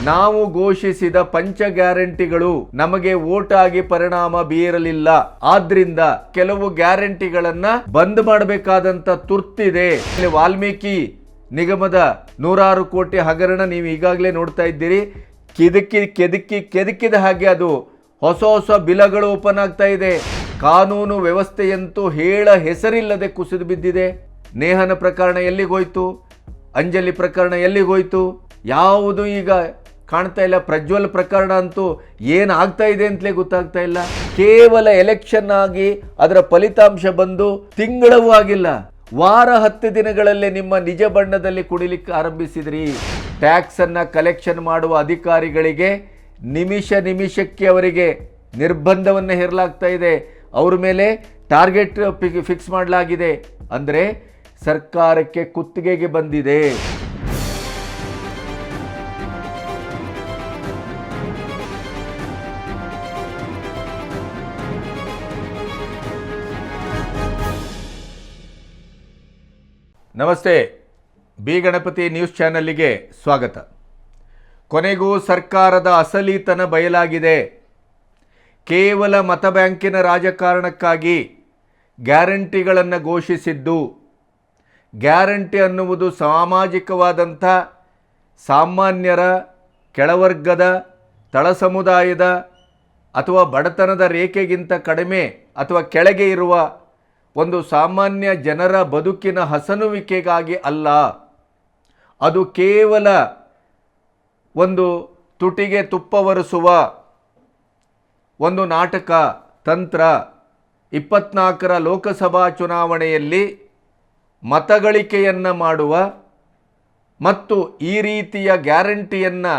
ನಾವು ಘೋಷಿಸಿದ ಪಂಚ ಗ್ಯಾರಂಟಿಗಳು ನಮಗೆ ವೋಟ್ ಆಗಿ ಪರಿಣಾಮ ಬೀರಲಿಲ್ಲ. ಆದ್ರಿಂದ ಕೆಲವು ಗ್ಯಾರಂಟಿಗಳನ್ನ ಬಂದ್ ಮಾಡಬೇಕಾದಂತ ತುರ್ತಿದೆ. ವಾಲ್ಮೀಕಿ ನಿಗಮದ 100 ಕೋಟಿ ಹಗರಣ ನೀವು ಈಗಾಗಲೇ ನೋಡ್ತಾ ಇದ್ದೀರಿ. ಕೆದಕಿದ ಹಾಗೆ ಅದು ಹೊಸ ಬಿಲಗಳು ಓಪನ್ ಆಗ್ತಾ ಇದೆ. ಕಾನೂನು ವ್ಯವಸ್ಥೆಯಂತೂ ಹೇಳ ಹೆಸರಿಲ್ಲದೆ ಕುಸಿದು ಬಿದ್ದಿದೆ. ನೇಹನ ಪ್ರಕರಣ ಎಲ್ಲಿಗೋಯ್ತು? ಅಂಜಲಿ ಪ್ರಕರಣ ಎಲ್ಲಿಗೋಯ್ತು? ಯಾವುದು ಈಗ ಕಾಣ್ತಾ ಇಲ್ಲ. ಪ್ರಜ್ವಲ್ ಪ್ರಕರಣ ಅಂತೂ ಏನಾಗ್ತಾ ಇದೆ ಅಂತಲೇ ಗೊತ್ತಾಗ್ತಾ ಇಲ್ಲ. ಕೇವಲ ಎಲೆಕ್ಷನ್ ಆಗಿ ಅದರ ಫಲಿತಾಂಶ ಬಂದು ತಿಂಗಳವೂ ಆಗಿಲ್ಲ. ವಾರ 10 ದಿನಗಳಲ್ಲೇ ನಿಮ್ಮ ನಿಜ ಬಣ್ಣದಲ್ಲಿ ಕುಡಿಲಿಕ್ಕೆ ಆರಂಭಿಸಿದ್ರಿ. ಟ್ಯಾಕ್ಸ್ ಅನ್ನ ಕಲೆಕ್ಷನ್ ಮಾಡುವ ಅಧಿಕಾರಿಗಳಿಗೆ ನಿಮಿಷಕ್ಕೆ ಅವರಿಗೆ ನಿರ್ಬಂಧವನ್ನು ಹೇರಲಾಗ್ತಾ ಇದೆ. ಅವ್ರ ಮೇಲೆ ಟಾರ್ಗೆಟ್ ಫಿಕ್ಸ್ ಮಾಡಲಾಗಿದೆ. ಅಂದರೆ ಸರ್ಕಾರಕ್ಕೆ ಕುತ್ತಿಗೆಗೆ ಬಂದಿದೆ. ನಮಸ್ತೆ, ಬಿ ಗಣಪತಿ ನ್ಯೂಸ್ ಚಾನಲ್ಗೆ ಸ್ವಾಗತ. ಕೊನೆಗೂ ಸರ್ಕಾರದ ಅಸಲೀತನ ಬಯಲಾಗಿದೆ. ಕೇವಲ ಮತ ಬ್ಯಾಂಕಿನ ರಾಜಕಾರಣಕ್ಕಾಗಿ ಗ್ಯಾರಂಟಿಗಳನ್ನು ಘೋಷಿಸಿದ್ದು. ಗ್ಯಾರಂಟಿ ಅನ್ನುವುದು ಸಾಮಾಜಿಕವಾದಂಥ ಸಾಮಾನ್ಯರ, ಕೆಳವರ್ಗದ, ತಳ ಸಮುದಾಯದ ಅಥವಾ ಬಡತನದ ರೇಖೆಗಿಂತ ಕಡಿಮೆ ಅಥವಾ ಕೆಳಗೆ ಇರುವ ಒಂದು ಸಾಮಾನ್ಯ ಜನರ ಬದುಕಿನ ಹಸನುವಿಕೆಗಾಗಿ ಅಲ್ಲ. ಅದು ಕೇವಲ ಒಂದು ತುಟಿಗೆ ತುಪ್ಪ ಒರೆಸುವ ಒಂದು ನಾಟಕ ತಂತ್ರ. 24ರ ಲೋಕಸಭಾ ಚುನಾವಣೆಯಲ್ಲಿ ಮತಗಳಿಕೆಯನ್ನು ಮಾಡುವ ಮತ್ತು ಈ ರೀತಿಯ ಗ್ಯಾರಂಟಿಯನ್ನು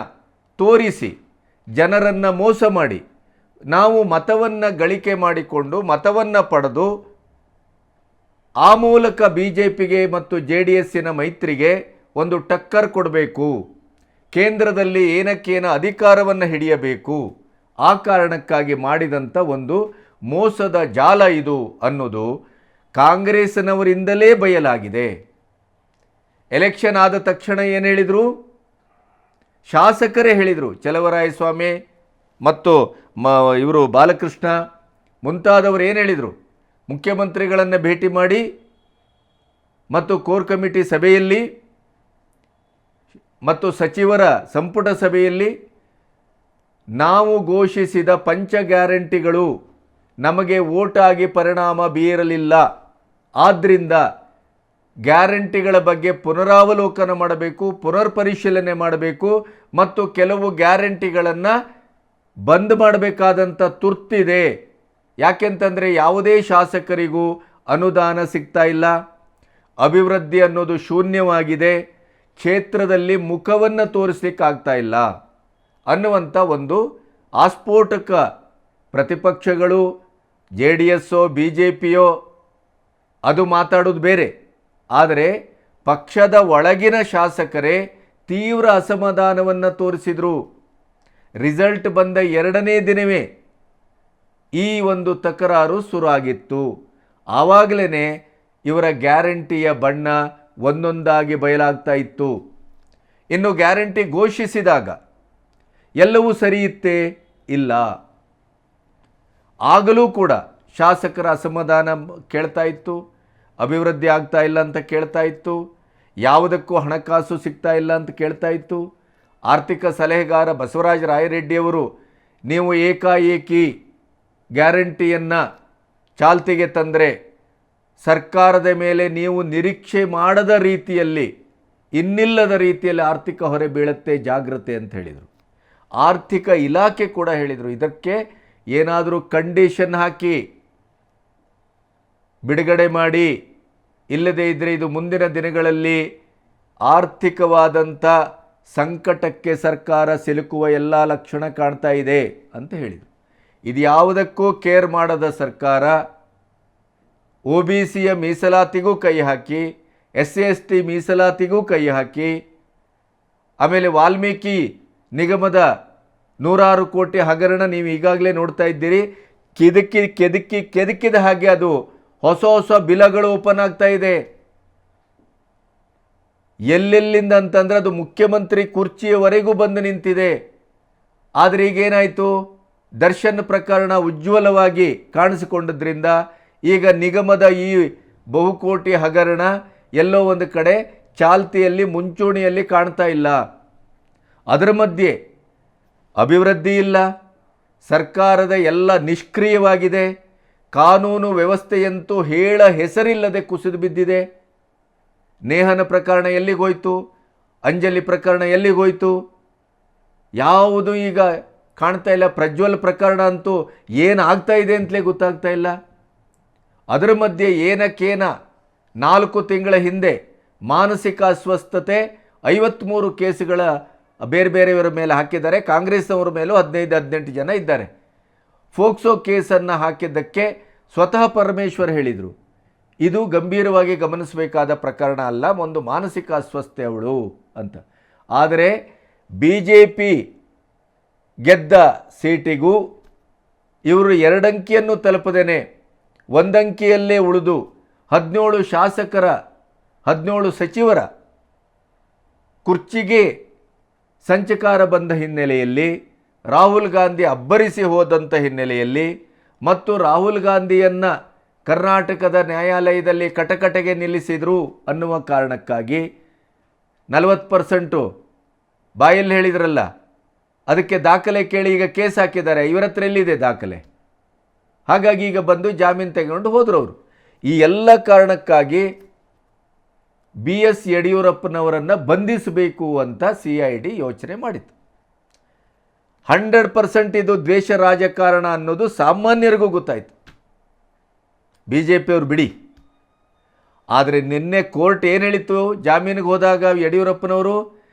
ತೋರಿಸಿ ಜನರನ್ನು ಮೋಸ ಮಾಡಿ ನಾವು ಮತವನ್ನು ಗಳಿಕೆ ಮಾಡಿಕೊಂಡು ಮತವನ್ನು ಪಡೆದು ಆ ಮೂಲಕ BJPಗೆ ಮತ್ತು JDSನ ಮೈತ್ರಿಗೆ ಒಂದು ಟಕ್ಕರ್ ಕೊಡಬೇಕು, ಕೇಂದ್ರದಲ್ಲಿ ಏನಕ್ಕೇನ ಅಧಿಕಾರವನ್ನು ಹಿಡಿಯಬೇಕು, ಆ ಕಾರಣಕ್ಕಾಗಿ ಮಾಡಿದಂಥ ಒಂದು ಮೋಸದ ಜಾಲ ಇದು ಅನ್ನೋದು ಕಾಂಗ್ರೆಸ್ನವರಿಂದಲೇ ಬಯಲಾಗಿದೆ. ಎಲೆಕ್ಷನ್ ಆದ ತಕ್ಷಣ ಏನು ಹೇಳಿದರು? ಶಾಸಕರೇ ಹೇಳಿದರು. ಚಲವರಾಯಸ್ವಾಮಿ ಮತ್ತು ಇವರು ಬಾಲಕೃಷ್ಣ ಮುಂತಾದವರು ಏನು ಹೇಳಿದರು? ಮುಖ್ಯಮಂತ್ರಿಗಳನ್ನು ಭೇಟಿ ಮಾಡಿ ಮತ್ತು ಕೋರ್ ಕಮಿಟಿ ಸಭೆಯಲ್ಲಿ ಮತ್ತು ಸಚಿವರ ಸಂಪುಟ ಸಭೆಯಲ್ಲಿ ನಾವು ಘೋಷಿಸಿದ ಪಂಚ ಗ್ಯಾರಂಟಿಗಳು ನಮಗೆ ವೋಟ್ ಆಗಿ ಪರಿಣಾಮ ಬೀರಲಿಲ್ಲ. ಆದ್ದರಿಂದ ಗ್ಯಾರಂಟಿಗಳ ಬಗ್ಗೆ ಪುನರಾವಲೋಕನ ಮಾಡಬೇಕು, ಪುನರ್ ಪರಿಶೀಲನೆ ಮಾಡಬೇಕು ಮತ್ತು ಕೆಲವು ಗ್ಯಾರಂಟಿಗಳನ್ನು ಬಂದ್ ಮಾಡಬೇಕಾದಂಥ ತುರ್ತಿದೆ. ಯಾಕೆಂತಂದರೆ ಯಾವುದೇ ಶಾಸಕರಿಗೂ ಅನುದಾನ ಸಿಗ್ತಾ ಇಲ್ಲ, ಅಭಿವೃದ್ಧಿ ಅನ್ನೋದು ಶೂನ್ಯವಾಗಿದೆ, ಕ್ಷೇತ್ರದಲ್ಲಿ ಮುಖವನ್ನು ತೋರಿಸಲಿಕ್ಕಾಗ್ತಾ ಇಲ್ಲ ಅನ್ನುವಂಥ ಒಂದು ಆಸ್ಫೋಟಕ ಪ್ರತಿಪಕ್ಷಗಳು JDSೋ BJPಯೋ ಅದು ಮಾತಾಡೋದು ಬೇರೆ. ಆದರೆ ಪಕ್ಷದ ಒಳಗಿನ ಶಾಸಕರೇ ತೀವ್ರ ಅಸಮಾಧಾನವನ್ನು ತೋರಿಸಿದರು. ರಿಸಲ್ಟ್ ಬಂದ 2ನೇ ದಿನವೇ ಈ ಒಂದು ತಕರಾರು ಶುರುವಾಗಿತ್ತು. ಆವಾಗಲೇ ಇವರ ಗ್ಯಾರಂಟಿಯ ಬಣ್ಣ ಒಂದೊಂದಾಗಿ ಬಯಲಾಗ್ತಾ ಇತ್ತು. ಇನ್ನು ಗ್ಯಾರಂಟಿ ಘೋಷಿಸಿದಾಗ ಎಲ್ಲವೂ ಸರಿಯಿತ್ತೇ? ಇಲ್ಲ. ಆಗಲೂ ಕೂಡ ಶಾಸಕರ ಅಸಮಾಧಾನ ಕೇಳ್ತಾ ಇತ್ತು, ಅಭಿವೃದ್ಧಿ ಆಗ್ತಾ ಇಲ್ಲ ಅಂತ ಕೇಳ್ತಾ ಇತ್ತು, ಯಾವುದಕ್ಕೂ ಹಣಕಾಸು ಸಿಗ್ತಾ ಇಲ್ಲ ಅಂತ ಕೇಳ್ತಾ ಇತ್ತು. ಆರ್ಥಿಕ ಸಲಹೆಗಾರ ಬಸವರಾಜ ರಾಯರೆಡ್ಡಿಯವರು ನೀವು ಏಕಾಏಕಿ ಗ್ಯಾರಂಟಿಯನ್ನು ಚಾಲ್ತಿಗೆ ತಂದರೆ ಸರ್ಕಾರದ ಮೇಲೆ ನೀವು ನಿರೀಕ್ಷೆ ಮಾಡದ ರೀತಿಯಲ್ಲಿ, ಇನ್ನಿಲ್ಲದ ರೀತಿಯಲ್ಲಿ ಆರ್ಥಿಕ ಹೊರೆ ಬೀಳುತ್ತೆ, ಜಾಗ್ರತೆ ಅಂತ ಹೇಳಿದರು. ಆರ್ಥಿಕ ಇಲಾಖೆ ಕೂಡ ಹೇಳಿದರು ಇದಕ್ಕೆ ಏನಾದರೂ ಕಂಡೀಷನ್ ಹಾಕಿ ಬಿಡುಗಡೆ ಮಾಡಿ, ಇಲ್ಲದೇ ಇದ್ದರೆ ಇದು ಮುಂದಿನ ದಿನಗಳಲ್ಲಿ ಆರ್ಥಿಕವಾದಂಥ ಸಂಕಟಕ್ಕೆ ಸರ್ಕಾರ ಸಿಲುಕುವ ಎಲ್ಲ ಲಕ್ಷಣ ಕಾಣ್ತಾ ಇದೆ ಅಂತ ಹೇಳಿದರು. ಇದು ಯಾವುದಕ್ಕೂ ಕೇರ್ ಮಾಡದ ಸರ್ಕಾರ OBCಯ ಮೀಸಲಾತಿಗೂ ಕೈ ಹಾಕಿ, SC/ST ಮೀಸಲಾತಿಗೂ ಕೈ ಹಾಕಿ, ಆಮೇಲೆ ವಾಲ್ಮೀಕಿ ನಿಗಮದ 100 ಕೋಟಿ ಹಗರಣ ನೀವು ಈಗಾಗಲೇ ನೋಡ್ತಾ ಇದ್ದೀರಿ. ಕೆದಕಿದ ಹಾಗೆ ಅದು ಹೊಸ ಬಿಲಗಳು ಓಪನ್ ಆಗ್ತಾ ಇದೆ. ಎಲ್ಲೆಲ್ಲಿಂದ ಅಂತಂದರೆ ಅದು ಮುಖ್ಯಮಂತ್ರಿ ಕುರ್ಚಿಯವರೆಗೂ ಬಂದು ನಿಂತಿದೆ. ಆದರೆ ಈಗೇನಾಯಿತು, ದರ್ಶನ್ ಪ್ರಕರಣ ಉಜ್ವಲವಾಗಿ ಕಾಣಿಸಿಕೊಂಡದ್ರಿಂದ ಈಗ ನಿಗಮದ ಈ ಬಹುಕೋಟಿ ಹಗರಣ ಎಲ್ಲೋ ಒಂದು ಕಡೆ ಚಾಲ್ತಿಯಲ್ಲಿ ಮುಂಚೂಣಿಯಲ್ಲಿ ಕಾಣ್ತಾ ಇಲ್ಲ. ಅದರ ಮಧ್ಯೆ ಅಭಿವೃದ್ಧಿ ಇಲ್ಲ, ಸರ್ಕಾರದ ಎಲ್ಲ ನಿಷ್ಕ್ರಿಯವಾಗಿದೆ, ಕಾನೂನು ವ್ಯವಸ್ಥೆಯಂತೂ ಹೇಳ ಹೆಸರಿಲ್ಲದೆ ಕುಸಿದು ಬಿದ್ದಿದೆ. ನೇಹನ ಪ್ರಕರಣ ಎಲ್ಲಿಗೋಯ್ತು, ಅಂಜಲಿ ಪ್ರಕರಣ ಎಲ್ಲಿಗೋಯ್ತು, ಯಾವುದು ಈಗ ಕಾಣ್ತಾ ಇಲ್ಲ. ಪ್ರಜ್ವಲ್ ಪ್ರಕರಣ ಅಂತೂ ಏನಾಗ್ತಾ ಇದೆ ಅಂತಲೇ ಗೊತ್ತಾಗ್ತಾ ಇಲ್ಲ. ಅದರ ಮಧ್ಯೆ ಏನಕ್ಕೇನ 4 ತಿಂಗಳ ಹಿಂದೆ ಮಾನಸಿಕ ಅಸ್ವಸ್ಥತೆ 53 ಕೇಸುಗಳ ಬೇರೆ ಬೇರೆಯವರ ಮೇಲೆ ಹಾಕಿದ್ದಾರೆ. ಕಾಂಗ್ರೆಸ್ನವರ ಮೇಲೂ 15-18 ಜನ ಇದ್ದಾರೆ. ಫೋಕ್ಸೋ ಕೇಸನ್ನು ಹಾಕಿದ್ದಕ್ಕೆ ಸ್ವತಃ ಪರಮೇಶ್ವರ್ ಹೇಳಿದರು, ಇದು ಗಂಭೀರವಾಗಿ ಗಮನಿಸಬೇಕಾದ ಪ್ರಕರಣ ಅಲ್ಲ, ಒಂದು ಮಾನಸಿಕ ಅಸ್ವಸ್ಥೆ ಅವಳು ಅಂತ. ಆದರೆ BJP ಗೆದ್ದ ಸೀಟಿಗೂ ಇವರು 2 ಅಂಕಿಯನ್ನು ತಲುಪದೇನೆ 1 ಅಂಕಿಯಲ್ಲೇ ಉಳಿದು 17 ಶಾಸಕರ 17 ಸಚಿವರ ಕುರ್ಚಿಗೆ ಸಂಚಕಾರ ಬಂದ ಹಿನ್ನೆಲೆಯಲ್ಲಿ, ರಾಹುಲ್ ಗಾಂಧಿ ಅಬ್ಬರಿಸಿ ಹೋದಂಥ ಹಿನ್ನೆಲೆಯಲ್ಲಿ ಮತ್ತು ರಾಹುಲ್ ಗಾಂಧಿಯನ್ನು ಕರ್ನಾಟಕದ ನ್ಯಾಯಾಲಯದಲ್ಲಿ ಕಟಕಟೆಗೆ ನಿಲ್ಲಿಸಿದರು ಅನ್ನುವ ಕಾರಣಕ್ಕಾಗಿ 40% ಬಾಯಲ್ಲಿ ಹೇಳಿದ್ರಲ್ಲ, ಅದಕ್ಕೆ ದಾಖಲೆ ಕೇಳಿ ಈಗ ಕೇಸ್ ಹಾಕಿದ್ದಾರೆ. ಇವರ ಹತ್ರ ಎಲ್ಲಿದೆ ದಾಖಲೆ? ಹಾಗಾಗಿ ಈಗ ಬಂದು ಜಾಮೀನು ತೆಗೆದುಕೊಂಡು ಹೋದರು ಅವರು. ಈ ಎಲ್ಲ ಕಾರಣಕ್ಕಾಗಿ BS ಯಡಿಯೂರಪ್ಪನವರನ್ನು ಬಂಧಿಸಬೇಕು ಅಂತ CID ಯೋಚನೆ ಮಾಡಿತು. 100% ಇದು ದ್ವೇಷ ರಾಜಕಾರಣ ಅನ್ನೋದು ಸಾಮಾನ್ಯರಿಗೂ ಗೊತ್ತಾಯಿತು, BJP ಅವರು ಬಿಡಿ. ಆದರೆ ನಿನ್ನೆ ಕೋರ್ಟ್ ಏನು ಹೇಳಿತು, ಜಾಮೀನಿಗೆ ಹೋದಾಗ ಯಡಿಯೂರಪ್ಪನವರು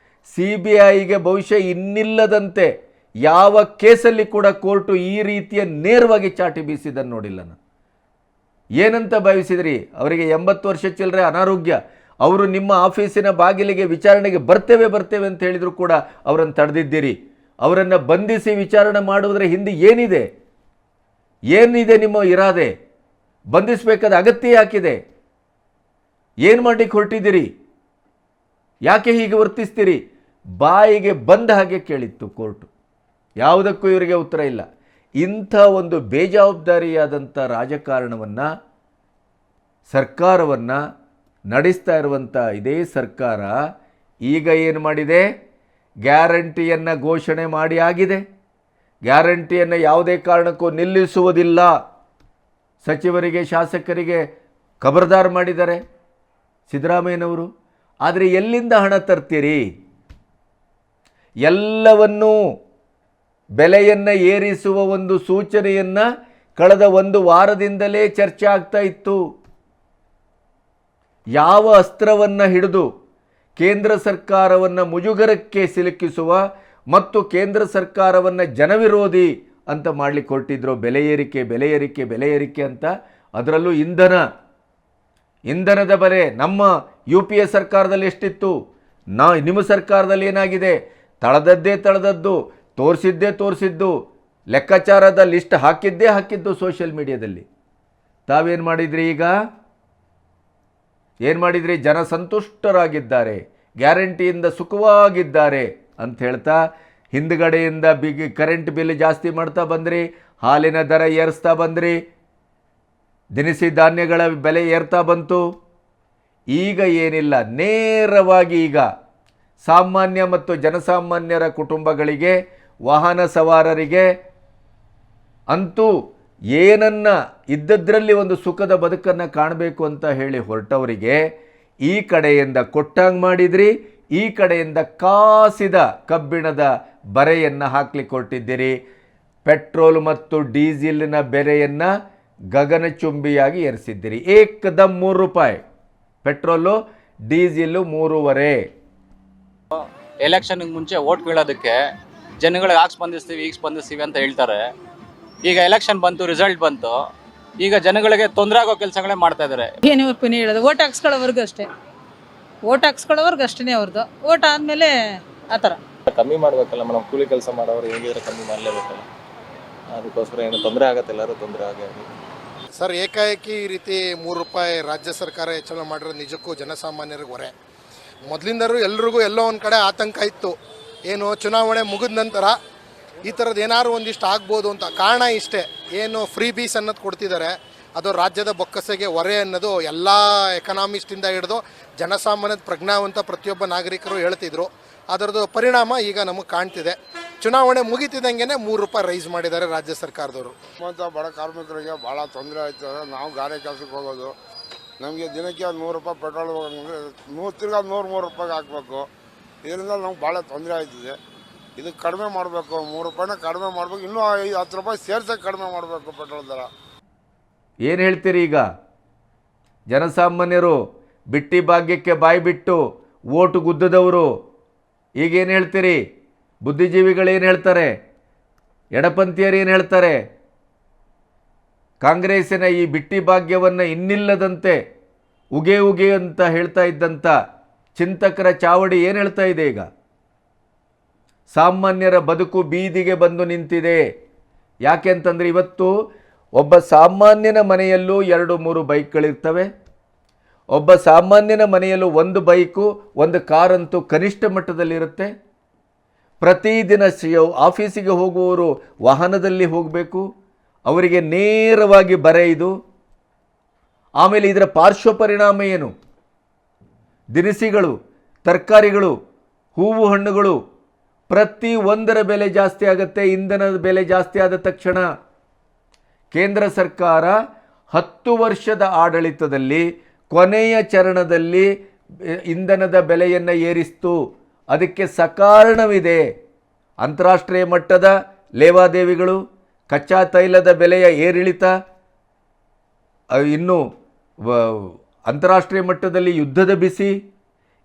CBIಗೆ ಬಹುಶಃ ಇನ್ನಿಲ್ಲದಂತೆ ಯಾವ ಕೇಸಲ್ಲಿ ಕೂಡ ಕೋರ್ಟು ಈ ರೀತಿಯ ನೇರವಾಗಿ ಚಾಟಿ ಬೀಸಿದ್ದನ್ನು ನೋಡಿಲ್ಲ ನಾನು. ಏನಂತ ಭಾವಿಸಿದ್ರಿ? ಅವರಿಗೆ 80 ವರ್ಷ ಚಿಲ್ಲರೆ ಅನಾರೋಗ್ಯ, ಅವರು ನಿಮ್ಮ ಆಫೀಸಿನ ಬಾಗಿಲಿಗೆ ವಿಚಾರಣೆಗೆ ಬರ್ತೇವೆ ಅಂತ ಹೇಳಿದ್ರು ಕೂಡ ಅವರನ್ನು ತಡೆದಿದ್ದೀರಿ. ಅವರನ್ನು ಬಂಧಿಸಿ ವಿಚಾರಣೆ ಮಾಡುವುದರ ಹಿಂದೆ ಏನಿದೆ ನಿಮ್ಮ ಇರಾದೆ? ಬಂಧಿಸಬೇಕಾದ ಅಗತ್ಯ ಯಾಕಿದೆ? ಏನು ಮಾಡಲಿಕ್ಕೆ ಹೊರಟಿದ್ದೀರಿ? ಯಾಕೆ ಹೀಗೆ ವರ್ತಿಸ್ತೀರಿ? ಬಾಯಿಗೆ ಬಂದ ಹಾಗೆ ಕೇಳಿತ್ತು ಕೋರ್ಟು. ಯಾವುದಕ್ಕೂ ಇವರಿಗೆ ಉತ್ತರ ಇಲ್ಲ. ಇಂಥ ಒಂದು ಬೇಜವಾಬ್ದಾರಿಯಾದಂಥ ರಾಜಕಾರಣವನ್ನು, ಸರ್ಕಾರವನ್ನು ನಡೆಸ್ತಾ ಇರುವಂಥ ಇದೇ ಸರ್ಕಾರ ಈಗ ಏನು ಮಾಡಿದೆ? ಗ್ಯಾರಂಟಿಯನ್ನು ಘೋಷಣೆ ಮಾಡಿ ಆಗಿದೆ. ಗ್ಯಾರಂಟಿಯನ್ನು ಯಾವುದೇ ಕಾರಣಕ್ಕೂ ನಿಲ್ಲಿಸುವುದಿಲ್ಲ ಸಚಿವರಿಗೆ, ಶಾಸಕರಿಗೆ ಖಬರ್ದಾರ್ ಮಾಡಿದ್ದಾರೆ ಸಿದ್ದರಾಮಯ್ಯನವರು. ಆದರೆ ಎಲ್ಲಿಂದ ಹಣ ತರ್ತೀರಿ? ಎಲ್ಲವನ್ನೂ ಬೆಲೆಯನ್ನು ಏರಿಸುವ ಒಂದು ಸೂಚನೆಯನ್ನು ಕಳೆದ 1 ವಾರದಿಂದಲೇ ಚರ್ಚೆ ಆಗ್ತಾ ಇತ್ತು. ಯಾವ ಅಸ್ತ್ರವನ್ನು ಹಿಡಿದು ಕೇಂದ್ರ ಸರ್ಕಾರವನ್ನು ಮುಜುಗರಕ್ಕೆ ಸಿಲುಕಿಸುವ ಮತ್ತು ಕೇಂದ್ರ ಸರ್ಕಾರವನ್ನು ಜನವಿರೋಧಿ ಅಂತ ಮಾಡಲಿಕ್ಕೆ ಹೊರಟಿದ್ರು. ಬೆಲೆ ಏರಿಕೆ ಅಂತ. ಅದರಲ್ಲೂ ಇಂಧನದ ಬೆಲೆ ನಮ್ಮ UPA ಸರ್ಕಾರದಲ್ಲಿ ಎಷ್ಟಿತ್ತು, ನಿಮ್ಮ ಸರ್ಕಾರದಲ್ಲಿ ಏನಾಗಿದೆ? ತಳದದ್ದು, ತೋರಿಸಿದ್ದು, ಲೆಕ್ಕಾಚಾರದ ಲಿಸ್ಟ್ ಹಾಕಿದ್ದು ಸೋಷಿಯಲ್ ಮೀಡಿಯಾದಲ್ಲಿ. ತಾವೇನು ಮಾಡಿದ್ರಿ? ಈಗ ಏನು ಮಾಡಿದ್ರಿ? ಜನ ಸಂತುಷ್ಟರಾಗಿದ್ದಾರೆ, ಗ್ಯಾರಂಟಿಯಿಂದ ಸುಖವಾಗಿದ್ದಾರೆ ಅಂತ ಹೇಳ್ತಾ ಹಿಂದ್ಗಡೆಯಿಂದ ಕರೆಂಟ್ ಬಿಲ್ ಜಾಸ್ತಿ ಮಾಡ್ತಾ ಬಂದ್ರಿ, ಹಾಲಿನ ದರ ಏರಿಸ್ತಾ ಬಂದ್ರಿ, ದಿನಸಿ ಧಾನ್ಯಗಳ ಬೆಲೆ ಏರ್ತಾ ಬಂತು. ಈಗ ಏನಿಲ್ಲ, ನೇರವಾಗಿ ಈಗ ಸಾಮಾನ್ಯ ಮತ್ತು ಜನಸಾಮಾನ್ಯರ ಕುಟುಂಬಗಳಿಗೆ, ವಾಹನ ಸವಾರರಿಗೆ ಅಂತೂ ಏನನ್ನ ಇದ್ದದ್ರಲ್ಲಿ ಒಂದು ಸುಖದ ಬದುಕನ್ನು ಕಾಣಬೇಕು ಅಂತ ಹೇಳಿ ಹೊರಟವರಿಗೆ ಈ ಕಡೆಯಿಂದ ಕೊಟ್ಟಂಗೆ ಮಾಡಿದ್ರಿ, ಈ ಕಡೆಯಿಂದ ಕಾಸಿದ ಕಬ್ಬಿಣದ ಬರೆಯನ್ನು ಹಾಕ್ಲಿಕ್ಕೆ ಹೊರಟಿದ್ದೀರಿ. ಪೆಟ್ರೋಲ್ ಮತ್ತು ಡೀಸೆಲಿನ ಬೆಲೆಯನ್ನು ಗಗನಚುಂಬಿಯಾಗಿ ಏರಿಸಿದ್ದೀರಿ. ಏಕದಮ್ 3 ರೂಪಾಯಿ ಪೆಟ್ರೋಲು, ಡೀಸೆಲ್ಲು 3.5. ಎಲೆಕ್ಷನ್ಗೆ ಮುಂಚೆ ಓಟ್ ಬೀಳೋದಕ್ಕೆ ಜನಗಳಿಗೆ ಆಗ ಸ್ಪಂದಿಸ್ತೀವಿ ಅಂತ ಹೇಳ್ತಾರೆ. ಈಗ ಎಲೆಕ್ಷನ್ ಬಂತು, ರಿಸಲ್ಟ್ ಬಂತು, ಈಗ ಜನಗಳಿಗೆ ತೊಂದರೆ ಆಗೋ ಕೆಲಸಗಳೇ ಮಾಡ್ತಾ ಇದ್ದಾರೆ. ಏನು ಒಪಿನಿಯನ್ ಹೇಳೋದು? ಓಟ್ ಹಾಕ್ಸ್ಕೊಳ್ಳೋವರೆಗೂ ಅಷ್ಟೇ, ಅವ್ರದ್ದು. ಓಟ್ ಆದಮೇಲೆ ಆ ಥರ ಕಮ್ಮಿ ಮಾಡಬೇಕಲ್ಲ ಮೇಡಮ್. ಕೂಲಿ ಕೆಲಸ ಮಾಡೋರು ಹೇಗಿದ್ರೆ ಕಮ್ಮಿ ಮಾಡಲೇಬೇಕಲ್ಲ. ಅದಕ್ಕೋಸ್ಕರ ಏನು ತೊಂದರೆ ಆಗುತ್ತೆ, ಎಲ್ಲರೂ ತೊಂದರೆ ಆಗಿ. ಸರ್, ಏಕಾಏಕಿ ಈ ರೀತಿ 3 ರೂಪಾಯಿ ರಾಜ್ಯ ಸರ್ಕಾರ ಹೆಚ್ಚಳ ಮಾಡಿರೋ ನಿಜಕ್ಕೂ ಜನಸಾಮಾನ್ಯರಿಗೆ ಹೊರೆ. ಮೊದಲಿಂದಲೂ ಎಲ್ರಿಗೂ ಎಲ್ಲೋ ಒಂದು ಕಡೆ ಆತಂಕ ಇತ್ತು, ಏನು ಚುನಾವಣೆ ಮುಗಿದ ನಂತರ ಈ ಥರದ್ದು ಏನಾದ್ರು ಒಂದಿಷ್ಟು ಆಗ್ಬೋದು ಅಂತ. ಕಾರಣ ಇಷ್ಟೇ, ಏನು ಫ್ರೀ ಬೀಸ್ ಅನ್ನೋದು ಕೊಡ್ತಿದ್ದಾರೆ, ಅದು ರಾಜ್ಯದ ಬೊಕ್ಕಸೆಗೆ ಹೊರೆ ಅನ್ನೋದು ಎಲ್ಲ ಎಕನಾಮಿಸ್ಟಿಂದ ಹಿಡಿದು ಜನಸಾಮಾನ್ಯದ ಪ್ರಜ್ಞಾವಂತ ಪ್ರತಿಯೊಬ್ಬ ನಾಗರಿಕರು ಹೇಳ್ತಿದ್ರು. ಅದರದ್ದು ಪರಿಣಾಮ ಈಗ ನಮಗೆ ಕಾಣ್ತಿದೆ. ಚುನಾವಣೆ ಮುಗಿತಿದ್ದಂಗೆ ₹3 ರೈಸ್ ಮಾಡಿದ್ದಾರೆ ರಾಜ್ಯ ಸರ್ಕಾರದವರು. ಮತ್ತು ಬಡ ಕಾರ್ಮಿಕರಿಗೆ ಭಾಳ ತೊಂದರೆ ಆಯ್ತದೆ. ನಾವು ಗಾರೆ ಕೆಲಸಕ್ಕೆ ಹೋಗೋದು, ನಮಗೆ ದಿನಕ್ಕೆ ₹100 ಪೆಟ್ರೋಲ್ ಹೋಗಂದ್ರೆ ತಿರ್ಗಾ ₹100 ಹಾಕಬೇಕು. ಇದರಿಂದ ನಮ್ಗೆ ಭಾಳ ತೊಂದರೆ ಆಯ್ತಿದೆ. ಇದು ಕಡಿಮೆ ಮಾಡಬೇಕು, ₹3 ಕಡಿಮೆ ಮಾಡಬೇಕು, ಇನ್ನೂ ₹10 ಸೇರ್ಸಕ್ಕೆ ಕಡಿಮೆ ಮಾಡಬೇಕು ಪೆಟ್ರೋಲ್ ದರ. ಏನು ಹೇಳ್ತೀರಿ ಈಗ? ಜನಸಾಮಾನ್ಯರು ಬಿಟ್ಟಿ ಭಾಗ್ಯಕ್ಕೆ ಬಾಯಿ ಬಿಟ್ಟು ಓಟು ಗುದ್ದದವರು ಈಗೇನು ಹೇಳ್ತೀರಿ? ಬುದ್ಧಿಜೀವಿಗಳೇನು ಹೇಳ್ತಾರೆ? ಎಡಪಂಥೀಯರು ಏನು ಹೇಳ್ತಾರೆ? ಕಾಂಗ್ರೆಸ್ಸಿನ ಈ ಬಿಟ್ಟಿ ಭಾಗ್ಯವನ್ನು ಇನ್ನಿಲ್ಲದಂತೆ ಉಗೆ ಉಗೆ ಅಂತ ಹೇಳ್ತಾ ಇದ್ದಂಥ ಚಿಂತಕರ ಚಾವಡಿ ಏನು ಹೇಳ್ತಾ ಇದೆ ಈಗ? ಸಾಮಾನ್ಯರ ಬದುಕು ಬೀದಿಗೆ ಬಂದು ನಿಂತಿದೆ. ಯಾಕೆ ಅಂತಂದರೆ ಇವತ್ತು ಒಬ್ಬ ಸಾಮಾನ್ಯನ ಮನೆಯಲ್ಲೂ 2-3 ಬೈಕ್ಗಳಿರ್ತವೆ. ಒಬ್ಬ ಸಾಮಾನ್ಯನ ಮನೆಯಲ್ಲೂ 1 ಬೈಕು 1 ಕಾರಂತೂ ಕನಿಷ್ಠ ಮಟ್ಟದಲ್ಲಿರುತ್ತೆ. ಪ್ರತಿದಿನ ಆಫೀಸಿಗೆ ಹೋಗುವವರು ವಾಹನದಲ್ಲಿ ಹೋಗಬೇಕು. ಅವರಿಗೆ ನೇರವಾಗಿ ಬರೆ ಇದು. ಆಮೇಲೆ ಇದರ ಪಾರ್ಶ್ವ ಪರಿಣಾಮ ಏನು? ದಿನಸಿಗಳು, ತರಕಾರಿಗಳು, ಹೂವು ಹಣ್ಣುಗಳು ಪ್ರತಿ ಒಂದರ ಬೆಲೆ ಜಾಸ್ತಿ ಆಗುತ್ತೆ. ಇಂಧನದ ಬೆಲೆ ಜಾಸ್ತಿ ಆದ ತಕ್ಷಣ ಕೇಂದ್ರ ಸರ್ಕಾರ 10 ವರ್ಷದ ಆಡಳಿತದಲ್ಲಿ ಕೊನೆಯ ಚರಣದಲ್ಲಿ ಇಂಧನದ ಬೆಲೆಯನ್ನು ಏರಿಸಿತು. ಅದಕ್ಕೆ ಸಕಾರಣವಿದೆ. ಅಂತಾರಾಷ್ಟ್ರೀಯ ಮಟ್ಟದ ಲೇವಾದೇವಿಗಳು, ಕಚ್ಚಾ ತೈಲದ ಬೆಲೆಯ ಏರಿಳಿತ, ಇನ್ನು ಅಂತಾರಾಷ್ಟ್ರೀಯ ಮಟ್ಟದಲ್ಲಿ ಯುದ್ಧದ ಬಿಸಿ,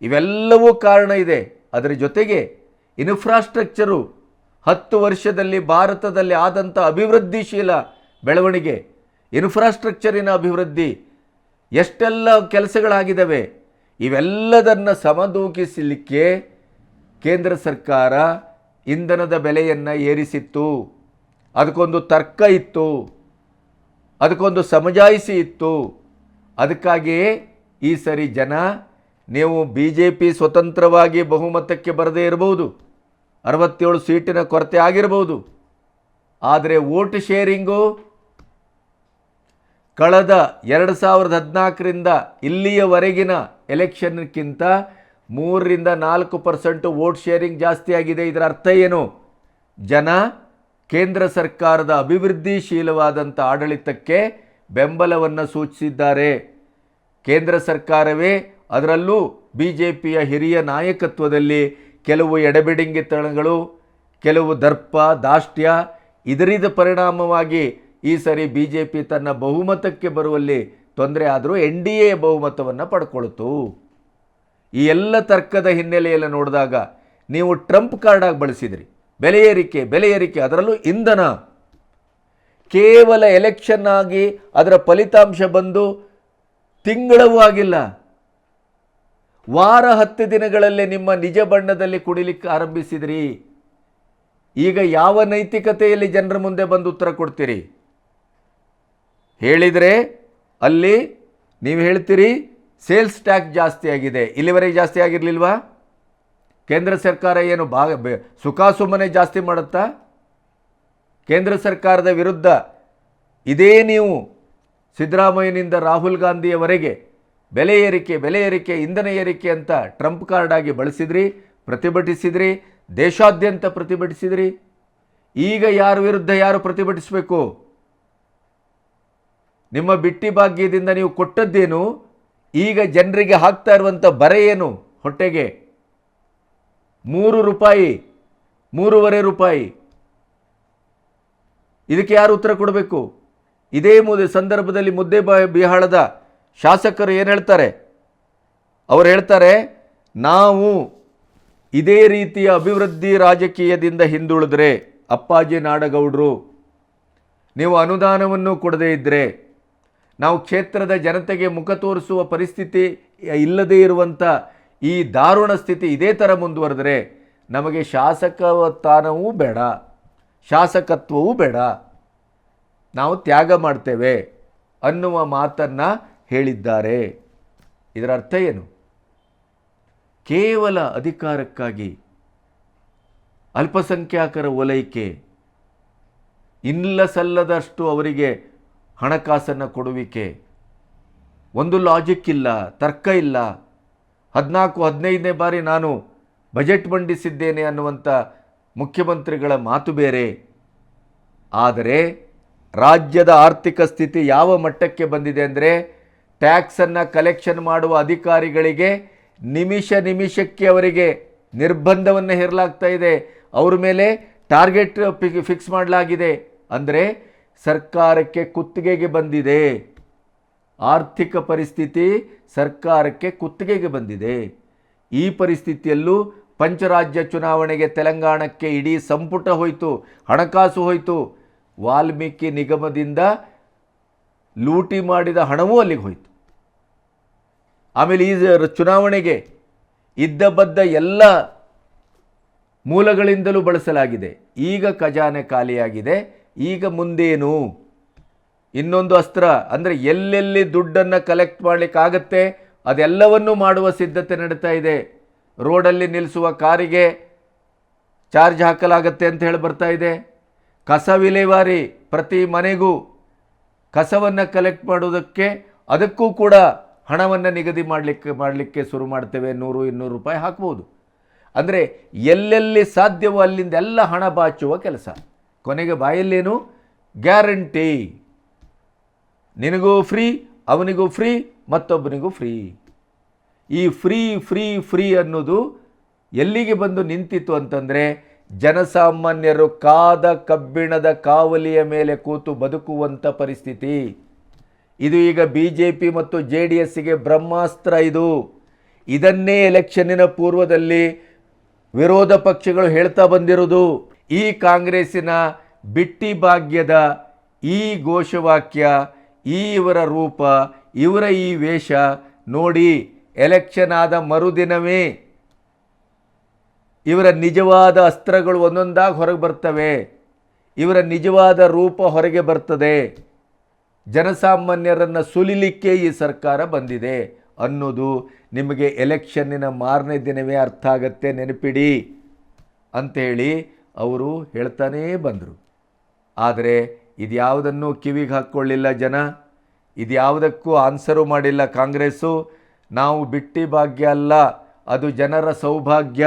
ಇವೆಲ್ಲವೂ ಕಾರಣ ಇದೆ. ಅದರ ಜೊತೆಗೆ ಇನ್ಫ್ರಾಸ್ಟ್ರಕ್ಚರು 10 ವರ್ಷದಲ್ಲಿ ಭಾರತದಲ್ಲಿ ಆದಂಥ ಅಭಿವೃದ್ಧಿಶೀಲ ಬೆಳವಣಿಗೆ, ಇನ್ಫ್ರಾಸ್ಟ್ರಕ್ಚರಿನ ಅಭಿವೃದ್ಧಿ, ಎಷ್ಟೆಲ್ಲ ಕೆಲಸಗಳಾಗಿದ್ದಾವೆ. ಇವೆಲ್ಲದನ್ನು ಸಮತೂಗಿಸಲಿಕ್ಕೆ ಕೇಂದ್ರ ಸರ್ಕಾರ ಇಂಧನದ ಬೆಲೆಯನ್ನು ಏರಿಸಿತ್ತು. ಅದಕ್ಕೊಂದು ತರ್ಕ ಇತ್ತು, ಅದಕ್ಕೊಂದು ಸಮಜಾಯಿಸಿ ಇತ್ತು. ಅದಕ್ಕಾಗಿಯೇ ಈ ಸರಿ ಜನ, ನೀವು BJP ಸ್ವತಂತ್ರವಾಗಿ ಬಹುಮತಕ್ಕೆ ಬರದೇ ಇರಬಹುದು, 67 ಸೀಟಿನ ಕೊರತೆ ಆಗಿರಬಹುದು, ಆದರೆ ವೋಟ್ ಶೇರಿಂಗು ಕಳೆದ 2014ರಿಂದ ಇಲ್ಲಿಯವರೆಗಿನ ಎಲೆಕ್ಷನ್ಗಿಂತ 3-4% ವೋಟ್ ಶೇರಿಂಗ್ ಜಾಸ್ತಿ ಆಗಿದೆ. ಇದರ ಅರ್ಥ ಏನು? ಜನ ಕೇಂದ್ರ ಸರ್ಕಾರದ ಅಭಿವೃದ್ಧಿಶೀಲವಾದಂಥ ಆಡಳಿತಕ್ಕೆ ಬೆಂಬಲವನ್ನು ಸೂಚಿಸಿದ್ದಾರೆ. ಕೇಂದ್ರ ಸರ್ಕಾರವೇ, ಅದರಲ್ಲೂ BJPಯ ಹಿರಿಯ ನಾಯಕತ್ವದಲ್ಲಿ ಕೆಲವು ಎಡಬಿಡಂಗಿತನಗಳು, ಕೆಲವು ದರ್ಪ ದಾಷ್ಟ್ಯ, ಇದರಿಂದ ಪರಿಣಾಮವಾಗಿ ಈ ಸರಿ BJP ತನ್ನ ಬಹುಮತಕ್ಕೆ ಬರುವಲ್ಲಿ ತೊಂದರೆ ಆದರೂ NDA ಬಹುಮತವನ್ನು ಪಡ್ಕೊಳ್ತು. ಈ ಎಲ್ಲ ತರ್ಕದ ಹಿನ್ನೆಲೆಯಲ್ಲಿ ನೋಡಿದಾಗ ನೀವು ಟ್ರಂಪ್ ಕಾರ್ಡಾಗಿ ಬಳಸಿದ್ರಿ. ಬೆಲೆ ಏರಿಕೆ, ಅದರಲ್ಲೂ ಇಂಧನ. ಕೇವಲ ಎಲೆಕ್ಷನ್ ಆಗಿ ಅದರ ಫಲಿತಾಂಶ ಬಂದು ತಿಂಗಳವೂ ಆಗಿಲ್ಲ, ವಾರ 10 ದಿನಗಳಲ್ಲೇ ನಿಮ್ಮ ನಿಜ ಬಣ್ಣದಲ್ಲಿ ಕುಡಿಲಿಕ್ಕೆ ಆರಂಭಿಸಿದ್ರಿ. ಈಗ ಯಾವ ನೈತಿಕತೆಯಲ್ಲಿ ಜನರ ಮುಂದೆ ಬಂದು ಉತ್ತರ ಕೊಡ್ತೀರಿ? ಹೇಳಿದರೆ ಅಲ್ಲಿ ನೀವು ಹೇಳ್ತೀರಿ ಸೇಲ್ಸ್ ಟ್ಯಾಕ್ಸ್ ಜಾಸ್ತಿ ಆಗಿದೆ. ಇಲ್ಲಿವರೆಗೆ ಜಾಸ್ತಿ ಆಗಿರಲಿಲ್ವಾ? ಕೇಂದ್ರ ಸರ್ಕಾರ ಏನು ಸುಖಾಸುಮ್ಮನೆ ಜಾಸ್ತಿ ಮಾಡುತ್ತಾ? ಕೇಂದ್ರ ಸರ್ಕಾರದ ವಿರುದ್ಧ ಇದೇ ನೀವು ಸಿದ್ದರಾಮಯ್ಯನಿಂದ ರಾಹುಲ್ ಗಾಂಧಿಯವರೆಗೆ ಬೆಲೆ ಏರಿಕೆ, ಇಂಧನ ಏರಿಕೆ ಅಂತ ಟ್ರಂಪ್ ಕಾರ್ಡ್ ಆಗಿ ಬಳಸಿದ್ರಿ, ಪ್ರತಿಭಟಿಸಿದ್ರಿ, ದೇಶಾದ್ಯಂತ ಪ್ರತಿಭಟಿಸಿದ್ರಿ. ಈಗ ಯಾರ ವಿರುದ್ಧ ಯಾರು ಪ್ರತಿಭಟಿಸಬೇಕು? ನಿಮ್ಮ ಬಿಟ್ಟಿ ಭಾಗ್ಯದಿಂದ ನೀವು ಕೊಟ್ಟದ್ದೇನು? ಈಗ ಜನರಿಗೆ ಹಾಕ್ತಾ ಇರುವಂಥ ಬರೆ ಏನು? ಹೊಟ್ಟೆಗೆ ₹3, ₹3.5. ಇದಕ್ಕೆ ಯಾರು ಉತ್ತರ ಕೊಡಬೇಕು? ಇದೇ ಸಂದರ್ಭದಲ್ಲಿ ಮುದ್ದೇಬಿಹಾಳದ ಶಾಸಕರು ಏನು ಹೇಳ್ತಾರೆ? ಅವರು ಹೇಳ್ತಾರೆ, ನಾವು ಇದೇ ರೀತಿಯ ಅಭಿವೃದ್ಧಿ ರಾಜಕೀಯದಿಂದ ಹಿಂದುಳಿದ್ರೆ, ಅಪ್ಪಾಜಿ ನಾಡಗೌಡರು ನೀವು ಅನುದಾನವನ್ನು ಕೊಡದೇ ಇದ್ದರೆ, ನಾವು ಕ್ಷೇತ್ರದ ಜನತೆಗೆ ಮುಖ ತೋರಿಸುವ ಪರಿಸ್ಥಿತಿ ಇಲ್ಲದೇ ಇರುವಂಥ ಈ ದಾರುಣ ಸ್ಥಿತಿ ಇದೇ ಥರ ಮುಂದುವರೆದರೆ ನಮಗೆ ಶಾಸಕತ್ವವೂ ಬೇಡ, ಶಾಸಕತ್ವವೂ ಬೇಡ, ನಾವು ತ್ಯಾಗ ಮಾಡ್ತೇವೆ ಅನ್ನುವ ಮಾತನ್ನು ಹೇಳಿದ್ದಾರೆ. ಇದರ ಅರ್ಥ ಏನು? ಕೇವಲ ಅಧಿಕಾರಕ್ಕಾಗಿ ಅಲ್ಪಸಂಖ್ಯಾತರ ಓಲೈಕೆ, ಇಲ್ಲ ಸಲ್ಲದಷ್ಟು ಅವರಿಗೆ ಹಣಕಾಸನ್ನು ಕೊಡುವಿಕೆ, ಒಂದು ಲಾಜಿಕ್ ಇಲ್ಲ, ತರ್ಕ ಇಲ್ಲ. 14-15ನೇ ಬಾರಿ ನಾನು ಬಜೆಟ್ ಮಂಡಿಸಿದ್ದೇನೆ ಅನ್ನುವಂಥ ಮುಖ್ಯಮಂತ್ರಿಗಳ ಮಾತು ಬೇರೆ. ಆದರೆ ರಾಜ್ಯದ ಆರ್ಥಿಕ ಸ್ಥಿತಿ ಯಾವ ಮಟ್ಟಕ್ಕೆ ಬಂದಿದೆ ಅಂದರೆ, ಟ್ಯಾಕ್ಸನ್ನು ಕಲೆಕ್ಷನ್ ಮಾಡುವ ಅಧಿಕಾರಿಗಳಿಗೆ ನಿಮಿಷಕ್ಕೆ ಅವರಿಗೆ ನಿರ್ಬಂಧವನ್ನು ಹೇರಲಾಗ್ತಾ ಇದೆ, ಅವ್ರ ಮೇಲೆ ಟಾರ್ಗೆಟ್ ಫಿಕ್ಸ್ ಮಾಡಲಾಗಿದೆ. ಅಂದರೆ ಸರ್ಕಾರಕ್ಕೆ ಕುತ್ತಿಗೆಗೆ ಬಂದಿದೆ, ಆರ್ಥಿಕ ಪರಿಸ್ಥಿತಿ ಸರ್ಕಾರಕ್ಕೆ ಕುತ್ತಿಗೆಗೆ ಬಂದಿದೆ. ಈ ಪರಿಸ್ಥಿತಿಯಲ್ಲೂ ಪಂಚರಾಜ್ಯ ಚುನಾವಣೆಗೆ ತೆಲಂಗಾಣಕ್ಕೆ ಇಡೀ ಸಂಪುಟ ಹೋಯಿತು, ಹಣಕಾಸು ಹೋಯಿತು. ವಾಲ್ಮೀಕಿ ನಿಗಮದಿಂದ ಲೂಟಿ ಮಾಡಿದ ಹಣವೂ ಅಲ್ಲಿಗೆ ಹೋಯಿತು. ಆಮೇಲೆ ಈ ಚುನಾವಣೆಗೆ ಇದ್ದಬದ್ದ ಎಲ್ಲ ಮೂಲಗಳಿಂದಲೂ ಬಳಸಲಾಗಿದೆ. ಈಗ ಖಜಾನೆ ಖಾಲಿಯಾಗಿದೆ. ಈಗ ಮುಂದೇನು? ಇನ್ನೊಂದು ಅಸ್ತ್ರ ಅಂದರೆ ಎಲ್ಲೆಲ್ಲಿ ದುಡ್ಡನ್ನು ಕಲೆಕ್ಟ್ ಮಾಡಲಿಕ್ಕಾಗತ್ತೆ ಅದೆಲ್ಲವನ್ನೂ ಮಾಡುವ ಸಿದ್ಧತೆ ನಡೀತಾ ಇದೆ. ರೋಡಲ್ಲಿ ನಿಲ್ಲಿಸುವ ಕಾರಿಗೆ ಚಾರ್ಜ್ ಹಾಕಲಾಗತ್ತೆ ಅಂತ ಹೇಳಿ ಬರ್ತಾ ಇದೆ. ಕಸ ವಿಲೇವಾರಿ, ಪ್ರತಿ ಮನೆಗೂ ಕಸವನ್ನು ಕಲೆಕ್ಟ್ ಮಾಡೋದಕ್ಕೆ ಅದಕ್ಕೂ ಕೂಡ ಹಣವನ್ನು ನಿಗದಿ ಮಾಡಲಿಕ್ಕೆ ಶುರು ಮಾಡ್ತೇವೆ. 100-200 ರೂಪಾಯಿ ಹಾಕ್ಬೋದು. ಅಂದರೆ ಎಲ್ಲೆಲ್ಲಿ ಸಾಧ್ಯವೋ ಅಲ್ಲಿಂದ ಎಲ್ಲ ಹಣ ಬಾಚುವ ಕೆಲಸ. ಕೊನೆಗೆ ಬಾಯಲ್ಲೇನು? ಗ್ಯಾರಂಟಿ, ನಿನಗೂ ಫ್ರೀ, ಅವನಿಗೂ ಫ್ರೀ, ಮತ್ತೊಬ್ಬನಿಗೂ ಫ್ರೀ. ಈ ಫ್ರೀ ಫ್ರೀ ಫ್ರೀ ಅನ್ನೋದು ಎಲ್ಲಿಗೆ ಬಂದು ನಿಂತಿತ್ತು ಅಂತಂದರೆ, ಜನಸಾಮಾನ್ಯರು ಕಾದ ಕಬ್ಬಿಣದ ಕಾವಲಿಯ ಮೇಲೆ ಕೂತು ಬದುಕುವಂಥ ಪರಿಸ್ಥಿತಿ. ಇದು ಈಗ BJP ಮತ್ತು JDSಗೆ ಬ್ರಹ್ಮಾಸ್ತ್ರ. ಇದನ್ನೇ ಎಲೆಕ್ಷನ್ನಿನ ಪೂರ್ವದಲ್ಲಿ ವಿರೋಧ ಪಕ್ಷಗಳು ಹೇಳ್ತಾ ಬಂದಿರೋದು. ಈ ಕಾಂಗ್ರೆಸ್ಸಿನ ಬಿಟ್ಟಿ ಭಾಗ್ಯದ ಈ ಘೋಷವಾಕ್ಯ, ಇವರ ರೂಪ, ಇವರ ಈ ವೇಷ ನೋಡಿ, ಎಲೆಕ್ಷನ್ ಆದ ಮರುದಿನವೇ ಇವರ ನಿಜವಾದ ಅಸ್ತ್ರಗಳು ಒಂದೊಂದಾಗಿ ಹೊರಗೆ ಬರ್ತವೆ. ಇವರ ನಿಜವಾದ ರೂಪ ಹೊರಗೆ ಬರ್ತದೆ. ಜನಸಾಮಾನ್ಯರನ್ನು ಸುಲಿಲಿಕ್ಕೆ ಈ ಸರ್ಕಾರ ಬಂದಿದೆ ಅನ್ನೋದು ನಿಮಗೆ ಎಲೆಕ್ಷನ್ನಿನ ಮಾರನೇ ದಿನವೇ ಅರ್ಥ ಆಗತ್ತೆ, ನೆನಪಿಡಿ ಅಂಥೇಳಿ ಅವರು ಹೇಳ್ತಾನೇ ಬಂದರು. ಆದರೆ ಇದ್ಯಾವುದನ್ನು ಕಿವಿಗೆ ಹಾಕ್ಕೊಳ್ಳಿಲ್ಲ ಜನ, ಇದ್ಯಾವುದಕ್ಕೂ ಆನ್ಸರು ಮಾಡಿಲ್ಲ ಕಾಂಗ್ರೆಸ್ಸು. ನಾವು ಬಿಟ್ಟಿ ಭಾಗ್ಯ ಅಲ್ಲ, ಅದು ಜನರ ಸೌಭಾಗ್ಯ,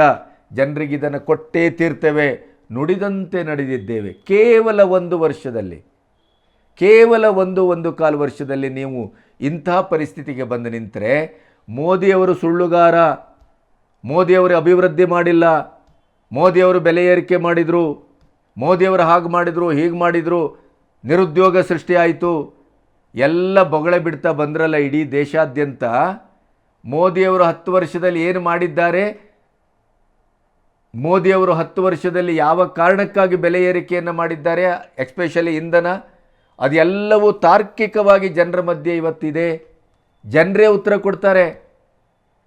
ಜನರಿಗೆ ಇದನ್ನು ಕೊಟ್ಟೇ ತೀರ್ತೇವೆ, ನುಡಿದಂತೆ ನಡೆದಿದ್ದೇವೆ. ಕೇವಲ 1 ವರ್ಷದಲ್ಲಿ, ಕೇವಲ 1.25 ವರ್ಷದಲ್ಲಿ ನೀವು ಇಂತಹ ಪರಿಸ್ಥಿತಿಗೆ ಬಂದು ನಿಂತರೆ, ಮೋದಿಯವರು ಸುಳ್ಳುಗಾರ, ಮೋದಿಯವರು ಅಭಿವೃದ್ಧಿ ಮಾಡಿಲ್ಲ, ಮೋದಿಯವರು ಬೆಲೆ ಏರಿಕೆ ಮಾಡಿದರು, ಮೋದಿಯವರು ಹಾಗೆ ಮಾಡಿದರು, ಹೀಗೆ ಮಾಡಿದರು, ನಿರುದ್ಯೋಗ ಸೃಷ್ಟಿಯಾಯಿತು, ಎಲ್ಲ ಬೊಗಳೆ ಬಿಡ್ತಾ ಬಂದ್ರಲ್ಲ ಇಡೀ ದೇಶಾದ್ಯಂತ. ಮೋದಿಯವರು 10 ವರ್ಷದಲ್ಲಿ ಏನು ಮಾಡಿದ್ದಾರೆ, ಮೋದಿಯವರು 10 ವರ್ಷದಲ್ಲಿ ಯಾವ ಕಾರಣಕ್ಕಾಗಿ ಬೆಲೆ ಏರಿಕೆಯನ್ನು ಮಾಡಿದ್ದಾರೆ, ಎಸ್ಪೆಷಲಿ ಇಂಧನ, ಅದೆಲ್ಲವೂ ತಾರ್ಕಿಕವಾಗಿ ಜನರ ಮಧ್ಯೆ ಇವತ್ತಿದೆ. ಜನರೇ ಉತ್ತರ ಕೊಡ್ತಾರೆ.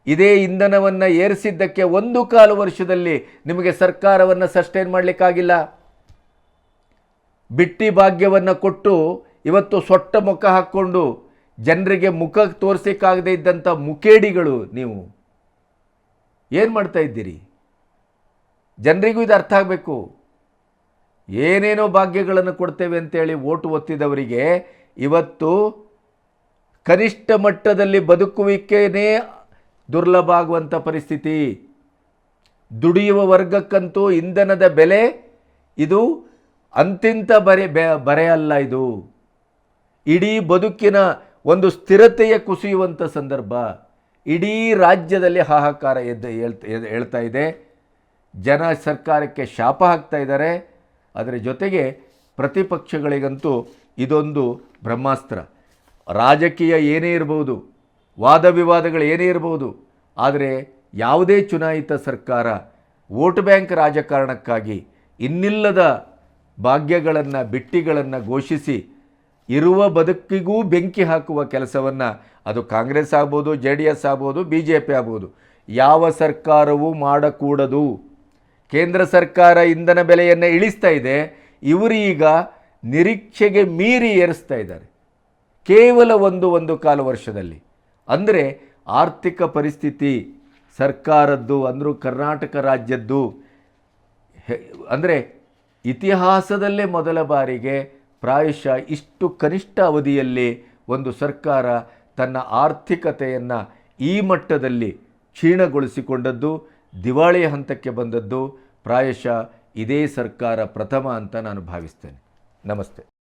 ಇದೇ ಇಂಧನವನ್ನು ಏರಿಸಿದ್ದಕ್ಕೆ 1.25 ವರ್ಷದಲ್ಲಿ ನಿಮಗೆ ಸರ್ಕಾರವನ್ನು ಸಸ್ಟೈನ್ ಮಾಡಲಿಕ್ಕಾಗಿಲ್ಲ. ಬಿಟ್ಟಿ ಭಾಗ್ಯವನ್ನು ಕೊಟ್ಟು ಇವತ್ತು ಸೊಟ್ಟ ಮುಖ ಹಾಕ್ಕೊಂಡು ಜನರಿಗೆ ಮುಖ ತೋರಿಸಲಿಕ್ಕಾಗದೇ ಇದ್ದಂಥ ಮುಖೇಡಿಗಳು ನೀವು. ಏನು ಮಾಡ್ತಾ ಇದ್ದೀರಿ? ಜನರಿಗೂ ಇದು ಅರ್ಥ ಆಗಬೇಕು. ಏನೇನೋ ಭಾಗ್ಯಗಳನ್ನು ಕೊಡ್ತೇವೆ ಅಂತೇಳಿ ಓಟು ಒತ್ತಿದವರಿಗೆ ಇವತ್ತು ಕನಿಷ್ಠ ಮಟ್ಟದಲ್ಲಿ ಬದುಕುವಿಕೆಯೇ ದುರ್ಲಭ ಆಗುವಂಥ ಪರಿಸ್ಥಿತಿ. ದುಡಿಯುವ ವರ್ಗಕ್ಕಂತೂ ಇಂಧನದ ಬೆಲೆ ಇದು ಅಂತಿಂತ ಬರೆ ಅಲ್ಲ. ಇದು ಇಡೀ ಬದುಕಿನ ಒಂದು ಸ್ಥಿರತೆಯ ಕುಸಿಯುವಂಥ ಸಂದರ್ಭ. ಇಡೀ ರಾಜ್ಯದಲ್ಲಿ ಹಾಹಾಕಾರ ಹೇಳ್ತಾ ಇದೆ. ಜನ ಸರ್ಕಾರಕ್ಕೆ ಶಾಪ ಹಾಕ್ತಾ ಇದ್ದಾರೆ. ಅದರ ಜೊತೆಗೆ ಪ್ರತಿಪಕ್ಷಗಳಿಗಂತೂ ಇದೊಂದು ಬ್ರಹ್ಮಾಸ್ತ್ರ. ರಾಜಕೀಯ ಏನೇ ಇರಬಹುದು, ವಾದ ವಿವಾದಗಳು ಏನೇ ಇರಬಹುದು, ಆದರೆ ಯಾವುದೇ ಚುನಾಯಿತ ಸರ್ಕಾರ ವೋಟ್ ಬ್ಯಾಂಕ್ ರಾಜಕಾರಣಕ್ಕಾಗಿ ಇನ್ನಿಲ್ಲದ ಭಾಗ್ಯಗಳನ್ನು, ಬಿಟ್ಟಿಗಳನ್ನು ಘೋಷಿಸಿ ಇರುವ ಬದುಕಿಗೂ ಬೆಂಕಿ ಹಾಕುವ ಕೆಲಸವನ್ನು ಅದು ಕಾಂಗ್ರೆಸ್ ಆಗ್ಬೋದು, JDS ಆಗ್ಬೋದು, BJP ಆಗ್ಬೋದು, ಯಾವ ಸರ್ಕಾರವೂ ಮಾಡಕೂಡದು. ಕೇಂದ್ರ ಸರ್ಕಾರ ಇಂಧನ ಬೆಲೆಯನ್ನು ಇಳಿಸ್ತಾ ಇದೆ, ಇವರು ಈಗ ನಿರೀಕ್ಷೆಗೆ ಮೀರಿ ಏರಿಸ್ತಾ ಇದ್ದಾರೆ ಕೇವಲ 1.25 ವರ್ಷದಲ್ಲಿ. ಅಂದರೆ ಆರ್ಥಿಕ ಪರಿಸ್ಥಿತಿ ಸರ್ಕಾರದ್ದು ಅಂದರೂ ಕರ್ನಾಟಕ ರಾಜ್ಯದ್ದು ಅಂದರೆ ಇತಿಹಾಸದಲ್ಲೇ ಮೊದಲ ಬಾರಿಗೆ ಪ್ರಾಯಶಃ ಇಷ್ಟು ಕನಿಷ್ಠ ಅವಧಿಯಲ್ಲಿ ಒಂದು ಸರ್ಕಾರ ತನ್ನ ಆರ್ಥಿಕತೆಯನ್ನು ಈ ಮಟ್ಟದಲ್ಲಿ ಕ್ಷೀಣಗೊಳಿಸಿಕೊಂಡದ್ದು, ದಿವಾಳಿ ಹಂತಕ್ಕೆ ಬಂದದ್ದು ಪ್ರಾಯಶಃ ಇದೇ ಸರ್ಕಾರ ಪ್ರಥಮ ಅಂತ ನಾನು ಭಾವಿಸ್ತೇನೆ. ನಮಸ್ತೆ.